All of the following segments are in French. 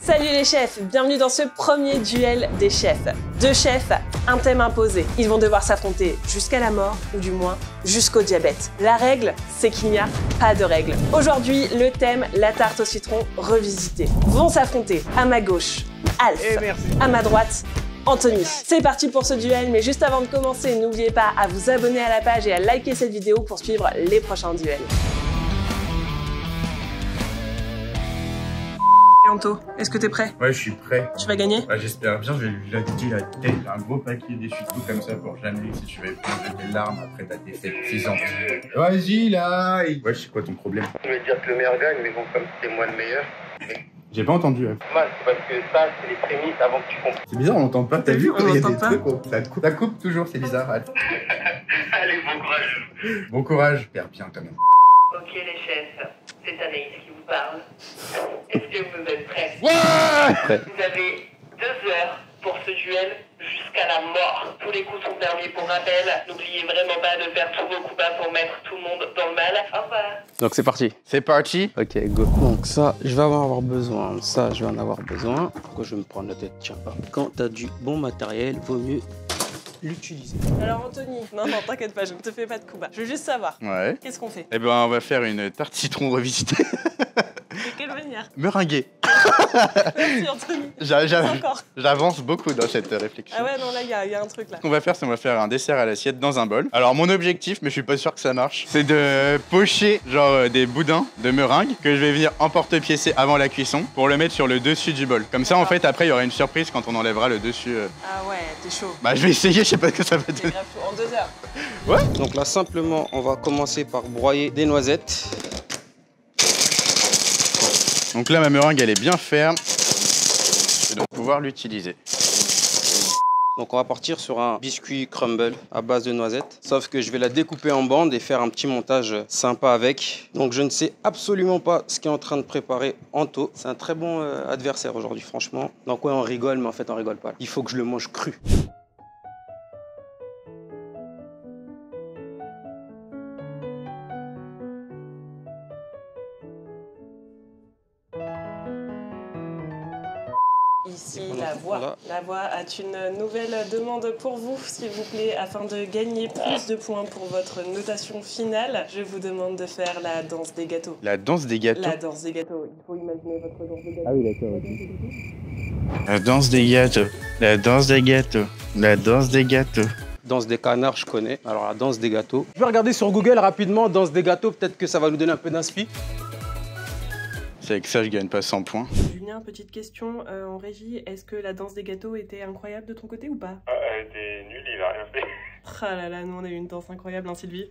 Salut les chefs, bienvenue dans ce premier duel des chefs. Deux chefs, un thème imposé. Ils vont devoir s'affronter jusqu'à la mort, ou du moins jusqu'au diabète. La règle, c'est qu'il n'y a pas de règle. Aujourd'hui, le thème, la tarte au citron revisitée. Vont s'affronter à ma gauche, Alf, à ma droite, Anthony. C'est parti pour ce duel, mais juste avant de commencer, n'oubliez pas à vous abonner à la page et à liker cette vidéo pour suivre les prochains duels. Anto, est-ce que t'es prêt? Ouais, je suis prêt. Tu vas gagner? Bah, j'espère bien, je vais lui latter la tête. Un gros paquet d'essuie-tout comme ça pour jamais, si tu vas éponger des larmes après ta défaite cuisante. Vas-y, là. Ouais, c'est quoi ton problème? Je vais dire que le meilleur gagne, mais bon, comme c'était moi le meilleur. J'ai pas entendu. Hein. Mal, parce que ça, c'est les prémices avant que tu comprennes. C'est bizarre, on l'entend pas. T'as vu? On l'entend pas. Ça coupe toujours, c'est bizarre. Allez, bon courage. Bon courage. Perds bien quand même. Ok, les chefs, c'est Anaïs qui vous parle. Est-ce que vous êtes prêts? Ouais! Vous avez 2 heures pour ce duel jusqu'à la mort. Tous les coups sont permis pour rappel. N'oubliez vraiment pas de faire tous vos coups bas pour mettre tout le monde dans le mal. Au revoir. Donc c'est parti. C'est parti. Ok, go. Donc ça, je vais en avoir besoin. Ça, je vais en avoir besoin. Pourquoi je vais me prendre la tête? Tiens, quand t'as du bon matériel, vaut mieux l'utiliser. Alors Anthony, non, t'inquiète pas, je ne te fais pas de coup bas. Je veux juste savoir, Ouais. qu'est-ce qu'on fait? Eh ben, on va faire une tarte citron revisitée. De quelle manière? Meringuée. Merci Anthony. Encore. J'avance beaucoup dans cette réflexion. Ah ouais, non, là, il y a un truc là. Ce qu'on va faire, c'est qu'on va faire un dessert à l'assiette dans un bol. Alors mon objectif, mais je suis pas sûr que ça marche, c'est de pocher genre des boudins de meringue que je vais venir emporte-piécer avant la cuisson pour le mettre sur le dessus du bol. Comme ça, en fait, après, il y aura une surprise quand on enlèvera le dessus. Ah ouais, t'es chaud. Bah, je vais essayer, je sais pas ce que ça va T'es donner. grave chaud. En 2 heures. Ouais. Donc là, simplement, on va commencer par broyer des noisettes. Donc là, ma meringue, elle est bien ferme. Je vais donc pouvoir l'utiliser. Donc on va partir sur un biscuit crumble à base de noisettes. Sauf que je vais la découper en bandes et faire un petit montage sympa avec. Donc je ne sais absolument pas ce qu'est en train de préparer Anto. C'est un très bon adversaire aujourd'hui, franchement. Donc ouais, on rigole, mais en fait on rigole pas. Il faut que je le mange cru. Ici, la voix. La voix a une nouvelle demande pour vous, s'il vous plaît, afin de gagner plus de points pour votre notation finale. Je vous demande de faire la danse des gâteaux. La danse des gâteaux. La danse des gâteaux. Il faut imaginer votre danse des gâteaux. Ah oui, d'accord, ok. La danse des gâteaux. La danse des gâteaux. La danse des gâteaux. Danse des canards, je connais. Alors la danse des gâteaux. Je vais regarder sur Google rapidement, danse des gâteaux. Peut-être que ça va nous donner un peu d'inspi. C'est avec ça que je gagne pas 100 points. Julien, petite question en régie. Est-ce que la danse des gâteaux était incroyable de ton côté ou pas? Elle était nulle, il a rien fait. Ah là là, nous on a eu une danse incroyable, hein Sylvie?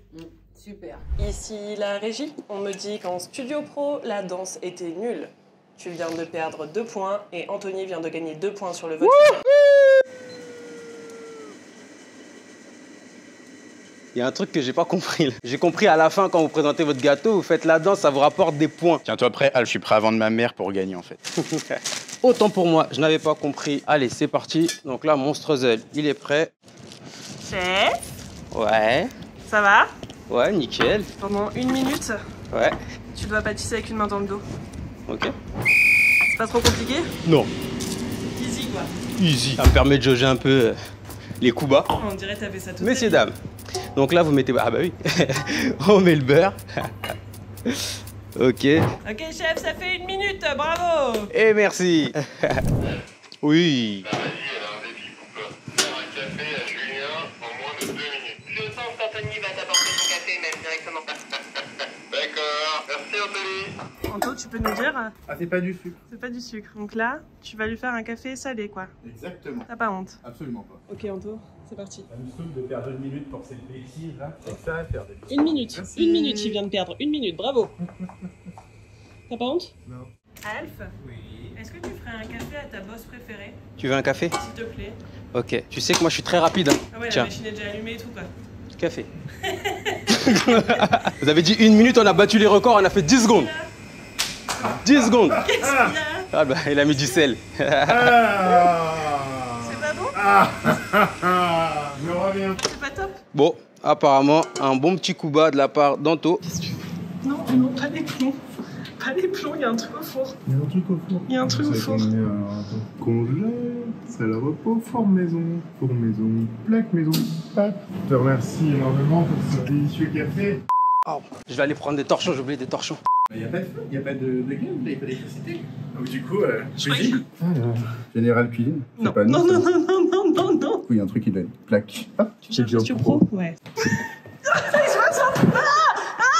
Super. Ici la régie, on me dit qu'en studio pro, la danse était nulle. Tu viens de perdre 2 points et Anthony vient de gagner 2 points sur le vote. Il y a un truc que j'ai pas compris. J'ai compris à la fin quand vous présentez votre gâteau, vous faites la danse, ça vous rapporte des points. Tiens-toi prêt, Al, je suis prêt à vendre ma mère pour gagner en fait. Autant pour moi, je n'avais pas compris. Allez, c'est parti. Donc là, Monstrezel, il est prêt. Chef, Ouais, ça va? ouais, nickel. Pendant 1 minute, Ouais, tu dois pâtisser avec une main dans le dos. ok. C'est pas trop compliqué? Non, Easy quoi. easy. Ça me permet de jauger un peu les coups bas. On dirait que t'avais ça tout Messieurs, dames. Donc là, vous mettez... Ah bah oui. On met le beurre. Ok. Ok chef, ça fait 1 minute, bravo! Et merci. Oui. Vas-y, elle a un défi pour toi. Faire un café à Julien en moins de 2 minutes. Je sens qu'Anthony va t'apporter son café même directement. D'accord. Merci Anthony. Anto, tu peux nous dire? Ah, c'est pas du sucre. C'est pas du sucre. Donc là, tu vas lui faire un café salé quoi. Exactement. T'as pas honte? Absolument pas. Ok Anto, c'est parti. Ça me saoule de perdre 1 minute pour cette bêtise là. C'est ça à faire des 1 minute. Merci. 1 minute, il vient de perdre. 1 minute, bravo. T'as pas honte? Non. Alf, oui. Est-ce que tu ferais un café à ta boss préférée? Tu veux un café? S'il te plaît. Ok. Tu sais que moi, je suis très rapide. Hein. Ah ouais, Tiens, la machine est déjà allumée et tout quoi. café. Vous avez dit 1 minute, on a battu les records, on a fait 10 secondes. 10 secondes. Qu'est-ce qu'il y a? Ah bah, il a mis du sel. C'est pas bon? Je reviens. C'est pas top? Bon, apparemment, un bon petit coup bas de la part d'Anto. Non, non, pas des plombs. Pas pas les plombs, il y a un truc au four. Il y a un truc au four. Il y a un truc au four. Congèle, salle à repos, forme maison, four maison, plaque maison. Hop. Je te remercie énormément pour ce délicieux café. Oh, je vais aller prendre des torchons, j'ai oublié des torchons. Il n'y a pas de feu, il n'y a pas de gaz, il n'y a pas d'électricité. Donc du coup, cuisine. Général cuisine. Non. Non, non, non, non, non, non, non. Du coup, il y a un truc qui donne plaque. Hop, Tu cherches pro? Ouais.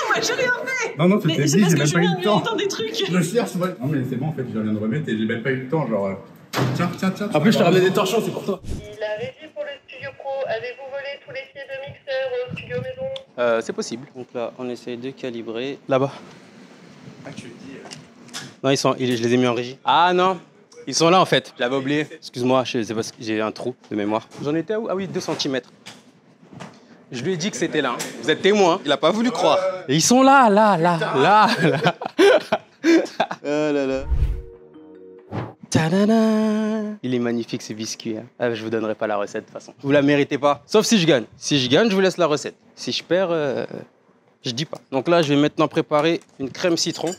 Moi j'ai rien fait! Non, non, Mais c'est parce que Julien lui entend des trucs! Je cherche, moi. Non, mais c'est bon, en fait, je viens de remettre et j'ai même pas eu le temps, genre. Tiens. En plus, je te ramène des torchons, c'est pour toi. La régie pour le studio pro, avez-vous volé tous les pieds de mixeur au studio maison? C'est possible. Donc là, on essaye de calibrer. Là-bas. Ah, tu le dis. Non, je les ai mis en régie. Ah non, ils sont là en fait. Je l'avais oublié. Excuse-moi, c'est parce que j'ai un trou de mémoire. J'en étais à où? Ah oui, 2 cm. Je lui ai dit que c'était là. Vous êtes témoin. Il a pas voulu croire. Et ils sont là. Oh là là. Ta-da-da. Il est magnifique ce biscuit. Hein. Ah, je vous donnerai pas la recette de toute façon. Vous la méritez pas. Sauf si je gagne. Si je gagne, je vous laisse la recette. Si je perds, je dis pas. Donc là, je vais maintenant préparer une crème citron.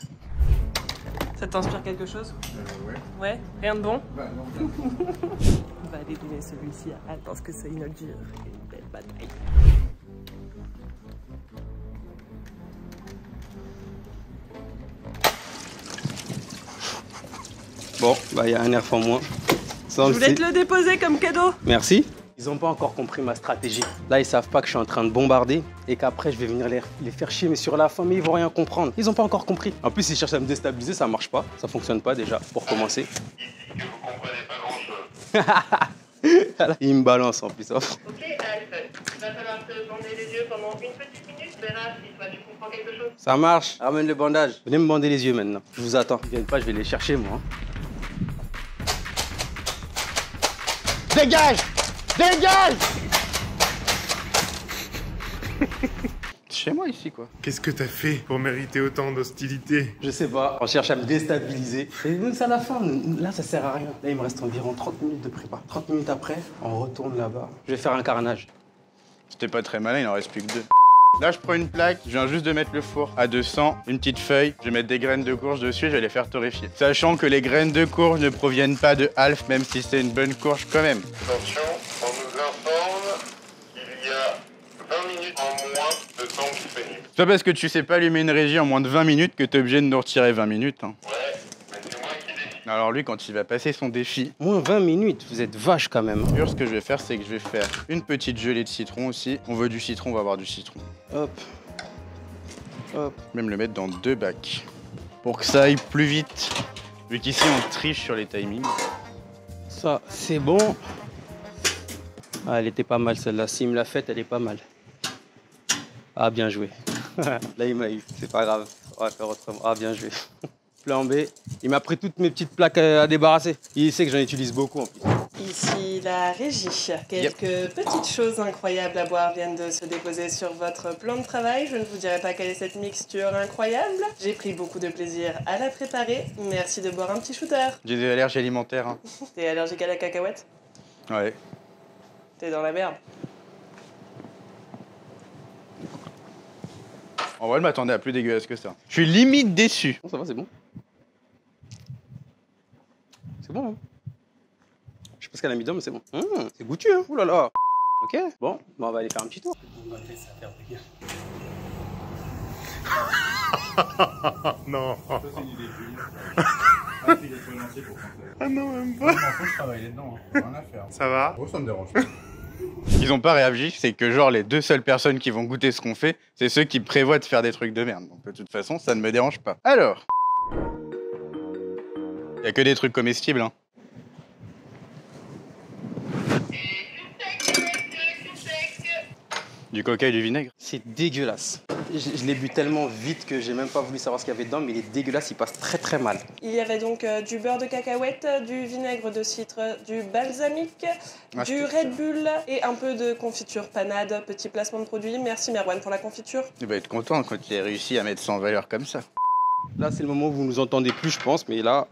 Ça t'inspire quelque chose? Ouais. Ouais? Rien de bon? Bah, non. On va aller donner celui-ci à Al parce que c'est une dure et une belle bataille. Bon, bah il y a un nerf en moins. Ça, Je voulais te le déposer comme cadeau. Merci. Ils n'ont pas encore compris ma stratégie. Là, ils savent pas que je suis en train de bombarder et qu'après, je vais venir les faire chier, mais sur la fin, mais ils vont rien comprendre. Ils n'ont pas encore compris. En plus, ils cherchent à me déstabiliser, ça marche pas. Ça fonctionne pas déjà, pour commencer. Ici que vous comprenez pas grand-chose. Ils me balancent en plus. Ok, Alf, il va falloir te bander les yeux pendant une petite minute. Tu verras si toi tu comprends quelque chose. Ça marche. Ramène le bandage. Venez me bander les yeux maintenant. Je vous attends. Ils viennent pas, je vais les chercher, moi. Dégage! Dégage! Chez moi ici, quoi. Qu'est-ce que t'as fait pour mériter autant d'hostilité? Je sais pas. On cherche à me déstabiliser. Et c'est à la fin. Là, ça sert à rien. Là, il me reste environ 30 minutes de prépa. 30 minutes après, on retourne là-bas. Je vais faire un carnage. C'était pas très malin, il en reste plus que 2. Là, je prends une plaque, je viens juste de mettre le four à 200, une petite feuille, je vais mettre des graines de courge dessus et je vais les faire torréfier. Sachant que les graines de courge ne proviennent pas de Alf, même si c'est une bonne courge quand même. Attention, on nous informe qu'il y a 20 minutes en moins de temps disponible. C'est pas parce que tu sais pas allumer une régie en moins de 20 minutes que t'es obligé de nous retirer 20 minutes. Hein. Ouais, mais c'est moi qui décide. Alors lui, quand il va passer son défi, Moins 20 minutes, vous êtes vache quand même. ce que je vais faire, c'est que je vais faire une petite gelée de citron aussi. On veut du citron, on va avoir du citron. Hop. Hop. Même le mettre dans 2 bacs. Pour que ça aille plus vite. Vu qu'ici, on triche sur les timings. Ça, c'est bon. Ah, elle était pas mal celle-là. S'il me l'a faite, elle est pas mal. Ah, bien joué. Là, il m'a eu. C'est pas grave. On va faire autrement. Ah, bien joué. Plan B. Il m'a pris toutes mes petites plaques à débarrasser. Il sait que j'en utilise beaucoup en plus. Ici la régie. Quelques petites choses incroyables à boire viennent de se déposer sur votre plan de travail. Je ne vous dirai pas quelle est cette mixture incroyable. J'ai pris beaucoup de plaisir à la préparer. Merci de boire un petit shooter. J'ai des allergies alimentaires. Hein. T'es allergique à la cacahuète? Ouais. T'es dans la merde. En vrai, je m'attendais à plus dégueulasse que ça. Je suis limite déçu. Non, ça va, c'est bon. C'est bon, hein. Je sais pas ce qu'elle a mis dedans, mais c'est bon. C'est goûtu, hein. Ouh là là. Ok. Bon, on va aller faire un petit tour. On va laisser ça faire de Non. Ah non, même pas. Je travaille dedans, rien à faire. Ça va? Ça me dérange pas. Ils ont pas réagi, c'est que genre les 2 seules personnes qui vont goûter ce qu'on fait, c'est ceux qui prévoient de faire des trucs de merde. Donc de toute façon, ça ne me dérange pas. Alors, y a que des trucs comestibles, hein. Du coca et du vinaigre. C'est dégueulasse. Je l'ai bu tellement vite que j'ai même pas voulu savoir ce qu'il y avait dedans, mais il est dégueulasse, il passe très très mal. Il y avait donc du beurre de cacahuète, du vinaigre de cidre, du balsamique, du Red Bull et un peu de confiture panade. Petit placement de produit. Merci Merwan pour la confiture. Tu vas être content quand tu as réussi à mettre ça en valeur comme ça. Là, c'est le moment où vous nous entendez plus, je pense, mais là,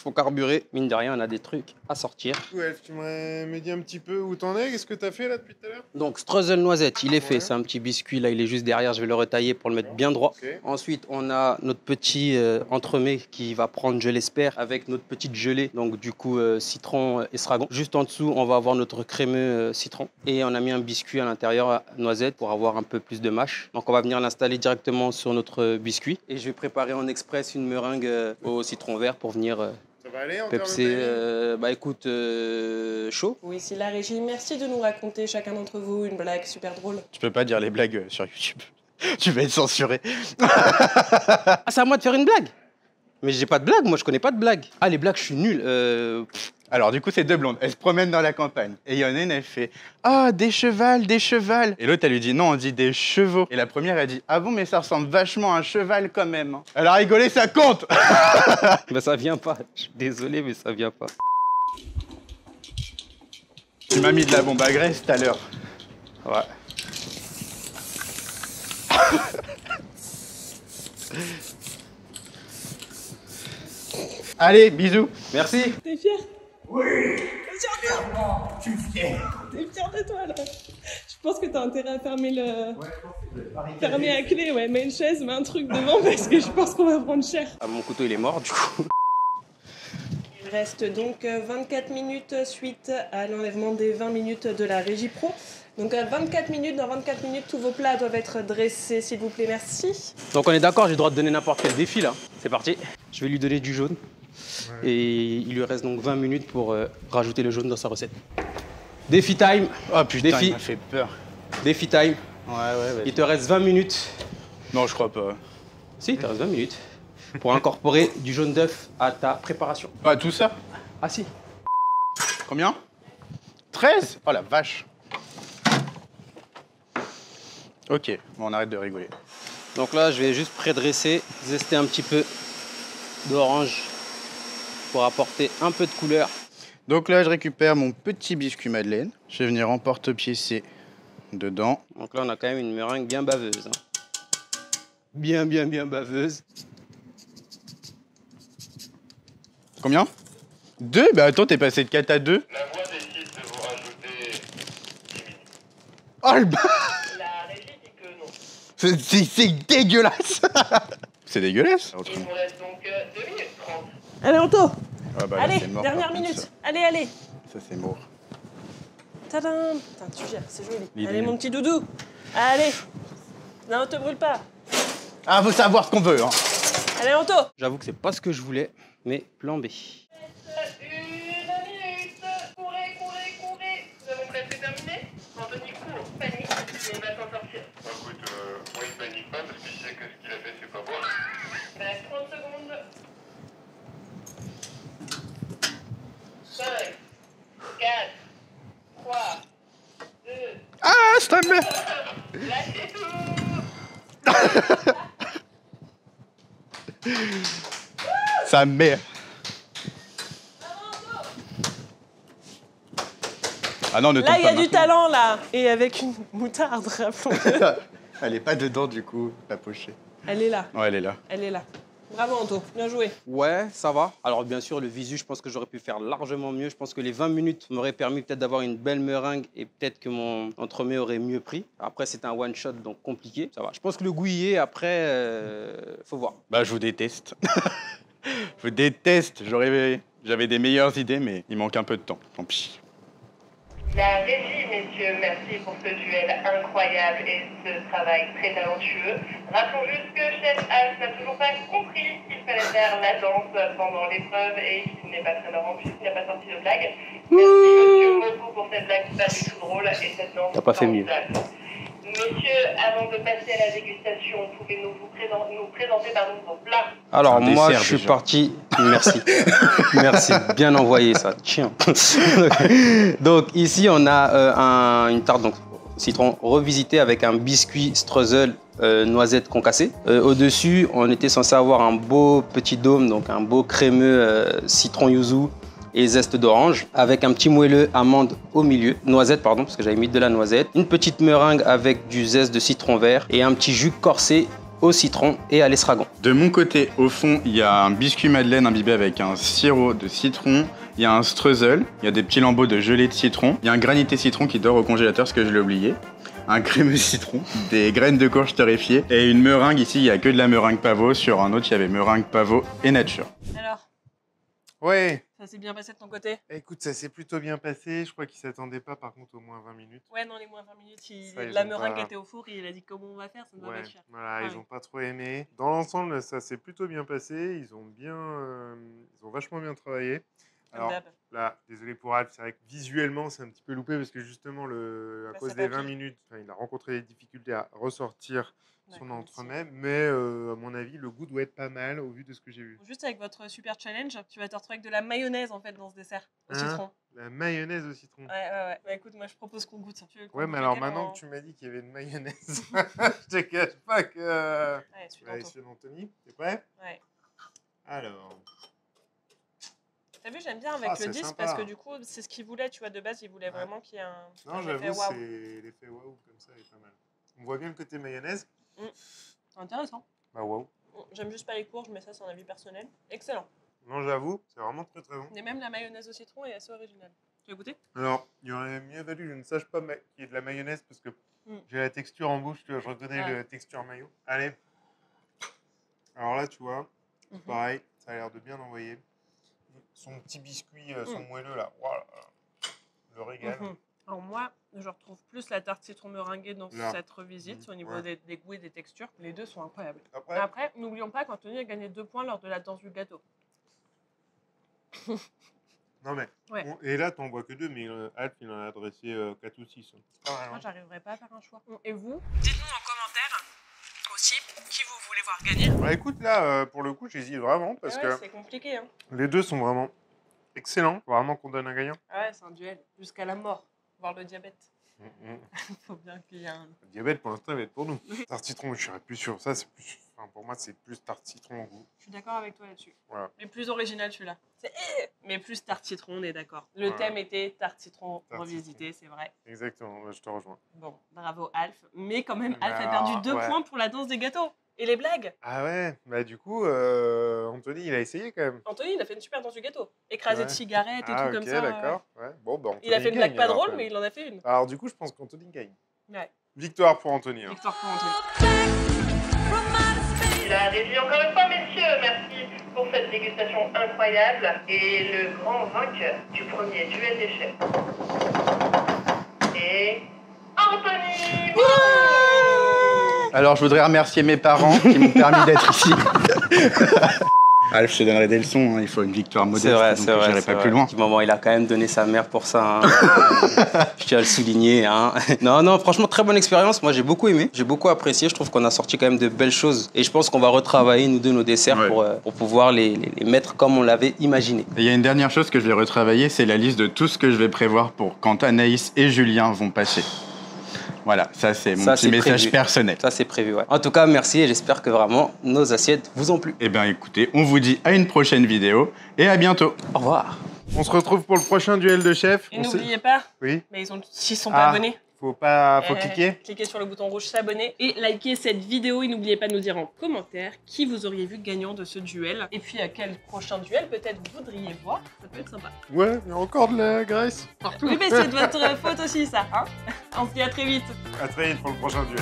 faut carburer. Mine de rien, on a des trucs à sortir. Ouais, tu m'as dit un petit peu où t'en es, qu'est-ce que t'as fait là depuis tout à l'heure? Donc, streusel noisette, il est fait. C'est un petit biscuit, là, il est juste derrière. Je vais le retailler pour le mettre bien droit. Ok. Ensuite, on a notre petit entremets qui va prendre, je l'espère, avec notre petite gelée. Donc, du coup, citron estragon. Juste en dessous, on va avoir notre crémeux citron. Et on a mis un biscuit à l'intérieur, noisette, pour avoir un peu plus de mâche. Donc, on va venir l'installer directement sur notre biscuit. Et je vais préparer en express une meringue au citron vert pour venir Ça va aller en pepser. termes de timing Bah écoute, chaud. Oui, c'est la régie. Merci de nous raconter chacun d'entre vous une blague super drôle. Tu peux pas dire les blagues sur YouTube. Tu vas être censuré. Ah, c'est à moi de faire une blague? Mais j'ai pas de blague, moi je connais pas de blague. Ah, les blagues, je suis nul. Alors du coup, c'est deux blondes. Elles se promènent dans la campagne. Et il y en a une, elle fait « Ah, des chevals, des chevals !» Et l'autre, elle lui dit « Non, on dit des chevaux. » Et la première, elle dit « Ah bon, mais ça ressemble vachement à un cheval quand même. » Elle a rigolé, ça compte. Bah ça vient pas. Je suis désolé, mais ça vient pas. Tu m'as mis de la bombe à graisse tout à l'heure. Ouais. Allez, bisous. Merci. T'es fier? Oui. T'es fier de toi? Je suis fier. T'es fier de toi là? Je pense que t'as intérêt à fermer le. Fermer à clé, ouais. Mets une chaise, mets un truc devant parce que je pense qu'on va prendre cher. Ah, mon couteau il est mort du coup. Il reste donc 24 minutes suite à l'enlèvement des 20 minutes de la régie pro. Donc 24 minutes, dans 24 minutes, tous vos plats doivent être dressés, s'il vous plaît, merci. Donc on est d'accord, j'ai le droit de donner n'importe quel défi là. C'est parti. Je vais lui donner du jaune. Ouais. Et il lui reste donc 20 minutes pour rajouter le jaune dans sa recette. Défi time. Oh putain, défi. il m'a fait peur. Défi time. Ouais. Il te reste 20 minutes. Non, je crois pas. Si, il te reste 20 minutes. Pour incorporer du jaune d'œuf à ta préparation. Ah, tout ça? Ah si. Combien? 13? Oh la vache. Ok, bon, on arrête de rigoler. Donc là, je vais juste prédresser, zester un petit peu d'orange pour apporter un peu de couleur. Donc là, je récupère mon petit biscuit madeleine. Je vais venir emporte-piécer dedans. Donc là, on a quand même une meringue bien baveuse. Hein. Bien baveuse. Combien? 2? Bah attends, t'es passé de 4 à 2. La voix décide de vous rajouter 10 minutes. Oh le La régie dit que non. C'est dégueulasse. C'est dégueulasse. Il vous reste donc 2 minutes 30. Allez, Anto. Ah bah là, Allez, c'est mort, dernière par contre, minute. ça. Allez. Ça, c'est mort. Tadam. Putain, tu gères, c'est joli. Il est Allez, nul. mon petit doudou. Allez. Non, te brûle pas. Ah, faut savoir ce qu'on veut, hein. Allez, Anto. J'avoue que c'est pas ce que je voulais, mais plan B. 1 minute. Courez. Nous avons presque terminé. Anthony court, panique, mais il va s'en sortir. Écoute, moi il panique pas parce qu'il sait que ce qu'il a fait c'est pas bon. Il reste 30 secondes. 5, 4, 3, 2, Ah, c'est ta mère. lâchez tout. Sa mère. Ah non, ne Là, tombe il y pas a du maintenant. talent, là. Et avec une moutarde, rappelons-le. Elle est pas dedans, du coup, la pochée. Elle est là. Ouais, elle est là. Elle est là. Bravo, Anto. Bien joué. Ouais, ça va. Alors bien sûr, le visu, je pense que j'aurais pu faire largement mieux. Je pense que les 20 minutes m'auraient permis peut-être d'avoir une belle meringue et peut-être que mon entremets aurait mieux pris. Après, c'est un one-shot, donc compliqué. Ça va. Je pense que le goût y est. Après, faut voir. Bah, je vous déteste. Je vous déteste. J'avais des meilleures idées, mais il manque un peu de temps. Tant pis. La régie, messieurs, merci pour ce duel incroyable et ce travail très talentueux. Rappelons juste que Chef H n'a toujours pas compris qu'il fallait faire la danse pendant l'épreuve et qu'il n'est pas très marrant puisqu'il n'a pas sorti de blague. Merci monsieur beaucoup pour cette blague pas du tout drôle et cette danse. T'as pas fait mieux. formidable. Messieurs, avant de passer à la dégustation, pouvez-nous présenter vos plats? Alors Un moi, dessert, je suis déjà. parti. Merci. Merci. Bien envoyé ça. Tiens. Donc ici, on a une tarte donc citron revisité avec un biscuit streusel noisette concassée. Au-dessus, on était censé avoir un beau petit dôme, donc un beau crémeux citron yuzu et zeste d'orange, avec un petit moelleux amande au milieu, noisette pardon, parce que j'avais mis de la noisette, une petite meringue avec du zeste de citron vert et un petit jus corsé au citron et à l'estragon. De mon côté, au fond, il y a un biscuit madeleine imbibé avec un sirop de citron. Il y a un streusel, il y a des petits lambeaux de gelée de citron. Il y a un granité citron qui dort au congélateur parce que je l'ai oublié. Un crémeux citron, des graines de courge torréfiées et une meringue. Ici, il n'y a que de la meringue pavot. Sur un autre, il y avait meringue pavot et nature. Alors, Ouais. ça s'est bien passé de ton côté? Écoute, ça s'est plutôt bien passé. Je crois qu'il s'attendait pas, par contre, au moins 20 minutes. Ouais, non, les moins 20 minutes, Ça, ils la ont meringue pas- était au four et il a dit comment on va faire, ça ne va pas Ouais, le faire. voilà, Ah ils oui. ont pas trop aimé. Dans l'ensemble, ça s'est plutôt bien passé. Ils ont vachement bien travaillé. Comme Alors d'hab. là, désolé pour Alp, c'est vrai que visuellement, c'est un petit peu loupé parce que justement, à Bah, cause c'est des pas 20 pire. minutes, il a rencontré des difficultés à ressortir son D'accord, entremets. Mais à mon avis, le goût doit être pas mal au vu de ce que j'ai vu. Juste avec votre super challenge, tu vas te retrouver avec de la mayonnaise en fait dans ce dessert au Hein? citron. La mayonnaise au citron. Ouais. Bah écoute, moi je propose qu'on goûte. Tu veux qu'on Ouais, goûte mais alors lequel maintenant en- que tu m'as dit qu'il y avait une mayonnaise, je te cache pas que. Ouais, celui Ouais, d'Anto. celui d'Anthony, t'es prêt? Ouais. Alors. T'as vu, j'aime bien avec Ah, le c'est 10 sympa. parce que du coup, c'est ce qu'il voulait, tu vois, de base, il voulait Ouais. vraiment qu'il y ait un. Non, un effet j'avoue, waouh. c'est l'effet waouh comme ça, il est pas mal. On voit bien le côté mayonnaise. C'est intéressant. Bah waouh. J'aime juste pas les courges, mais ça, c'est un avis personnel. Excellent. Non, j'avoue, c'est vraiment très très bon. Et même la mayonnaise au citron est assez originale. Tu veux goûter? Alors, il aurait mieux valu que je ne sache pas qu'il y ait de la mayonnaise parce que Mm. j'ai la texture en bouche, tu vois, je reconnais Ouais. la texture mayo. Allez. Alors là, tu vois, Mhm. pareil, ça a l'air de bien envoyer. Son petit biscuit, son moelleux là, voilà, le régal. Mhm. Alors moi, je retrouve plus la tarte citron meringuée dans Là. cette revisite au niveau Ouais. des goûts et des textures. Les deux sont incroyables. Après, Après, n'oublions pas qu'Anthony a gagné 2 points lors de la danse du gâteau. non mais, Ouais. et là, t'en vois que 2, mais Alp, il en a adressé 4 ou 6. Moi, j'arriverai pas à faire un choix. Et vous? Dites-nous en commentaire aussi qui vous voulez voir gagner. Bah écoute, là, pour le coup, j'hésite vraiment parce Ouais, que c'est compliqué, hein. les deux sont vraiment excellents. Faut vraiment qu'on donne un gagnant. Ah ouais, c'est un duel jusqu'à la mort, voire le diabète. Faut bien qu'il y ait un. Le diabète, pour l'instant, il va être pour nous. Tarte citron, je serais plus sûr. Ça, c'est plus. Enfin, pour moi, c'est plus tarte citron au goût. Je suis d'accord avec toi là-dessus. Voilà. Mais plus original celui-là. Mais plus tarte citron, on est d'accord. Le Ouais. thème était tarte citron Tarte revisité, c'est vrai. Exactement, ouais, je te rejoins. Bon, bravo Alf. Mais quand même, Mais Alf a alors, perdu 2 ouais. points pour la danse des gâteaux. Et les blagues. Ah ouais, bah du coup, Anthony, il a essayé quand même. Anthony, il a fait une super danse du gâteau. Écrasé Ouais. de cigarettes et Ah, tout ok, comme ça. d'accord. Ouais. Bon, bah, Il a Anthony fait une blague gagne, pas alors, drôle, quand mais même. il en a fait une. Alors, du coup, je pense qu'Anthony gagne. Ouais, Victoire pour Anthony. Hein. victoire pour Anthony. La régie, encore une fois, messieurs, merci pour cette dégustation incroyable. Et le grand vainqueur du premier duel des chefs est Anthony. Alors, je voudrais remercier mes parents qui m'ont permis d'être ici. Alf, je te donnerai des leçons, hein, il faut une victoire modeste, C'est vrai, donc c'est vrai. j'irai c'est pas vrai. plus loin. Petit moment, il a quand même donné sa mère pour ça. Hein. Je tiens à le souligner. Hein. Non, franchement, très bonne expérience. Moi, j'ai beaucoup aimé. J'ai beaucoup apprécié. Je trouve qu'on a sorti quand même de belles choses. Et je pense qu'on va retravailler, nous deux, nos desserts Ouais. pour pouvoir les mettre comme on l'avait imaginé. Et il y a une dernière chose que je vais retravailler, c'est la liste de tout ce que je vais prévoir pour quand Anaïs et Julien vont passer. Voilà, ça c'est mon Ça, petit c'est message prévu. personnel. Ça, c'est prévu, ouais. En tout cas, merci et j'espère que vraiment nos assiettes vous ont plu. Eh bien écoutez, on vous dit à une prochaine vidéo et à bientôt. Au revoir. On se retrouve pour le prochain duel de chef. Et n'oubliez pas, Oui, mais s'ils sont pas Ah. abonnés, faut cliquer. cliquez sur le bouton rouge s'abonner et likez cette vidéo. Et n'oubliez pas de nous dire en commentaire qui vous auriez vu gagnant de ce duel. Et puis à quel prochain duel peut-être voudriez voir. Ça peut être sympa. Ouais, il y a encore de la graisse partout. Oui, mais c'est de votre faute aussi, ça. Hein. On se dit à très vite. À très vite pour le prochain duel.